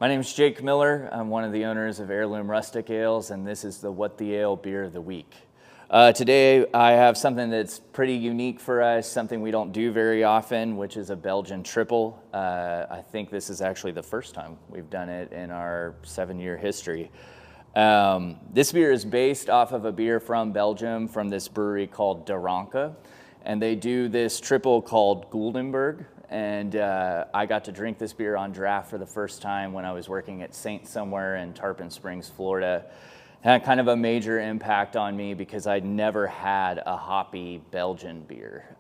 My name is Jake Miller. I'm one of the owners of Heirloom Rustic Ales, and this is the What the Ale Beer of the Week. Today I have something that's pretty unique for us, something we don't do very often, which is a Belgian Tripel. I think this is actually the first time we've done it in our 7-year history. This beer is based off of a beer from Belgium, from this brewery called De Ranke, and they do this triple called Guldenberg. And I got to drink this beer on draft for the first time when I was working at Saint somewhere in Tarpon Springs, Florida. It had kind of a major impact on me because I'd never had a hoppy Belgian beer.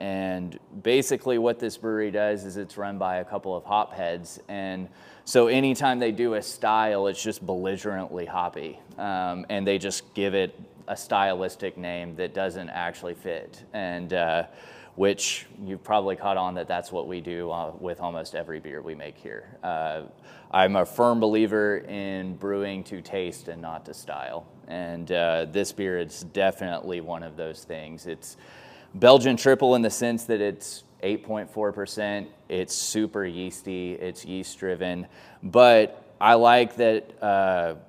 And basically what this brewery does is it's run by a couple of hop heads. And so anytime they do a style, it's just belligerently hoppy. And they just give it a stylistic name that doesn't actually fit. And which you've probably caught on that's what we do with almost every beer we make here. I'm a firm believer in brewing to taste and not to style. And this beer is definitely one of those things. It's Belgian Tripel in the sense that it's 8.4%. It's super yeasty, it's yeast driven. But I like that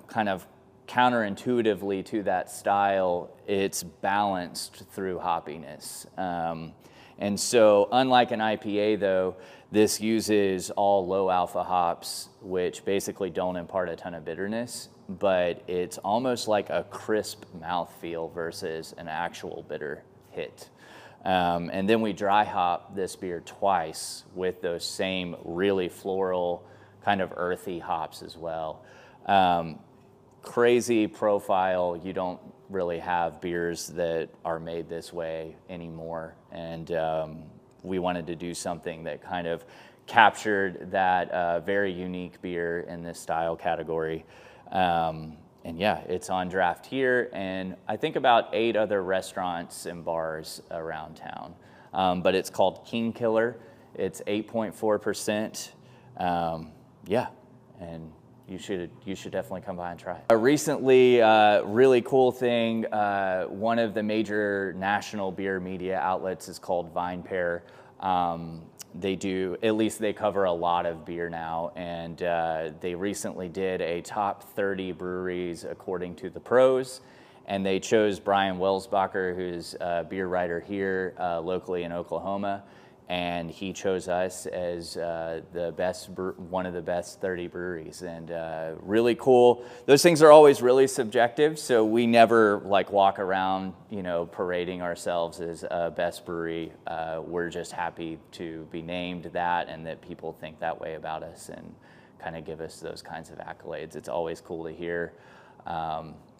kind of counterintuitively to that style, it's balanced through hoppiness. And so unlike an IPA though, this uses all low alpha hops, which basically don't impart a ton of bitterness, but it's almost like a crisp mouthfeel versus an actual bitter hit. And then we dry hop this beer twice with those same really floral, kind of earthy hops as well. Crazy profile. You don't really have beers that are made this way anymore, and we wanted to do something that kind of captured that very unique beer in this style category. And yeah, it's on draft here, and I think about 8 other restaurants and bars around town. But it's called King Killer. It's 8.4%. Yeah, and you should definitely come by and try it. Recently, really cool thing, one of the major national beer media outlets is called VinePair. They cover a lot of beer now, and they recently did a top 30 breweries according to the pros, and they chose Brian Welsbacher, who's a beer writer here locally in Oklahoma, and he chose us as one of the best 30 breweries, and really cool. Those things are always really subjective, so we never walk around, parading ourselves as a best brewery. We're just happy to be named that, and that people think that way about us and kind of give us those kinds of accolades. It's always cool to hear.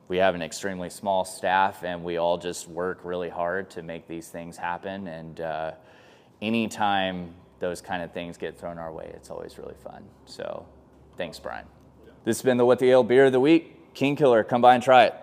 We have an extremely small staff, and we all just work really hard to make these things happen, and anytime those kind of things get thrown our way, it's always really fun. So thanks, Brian. This has been the What the Ale Beer of the Week. King Killer, come by and try it.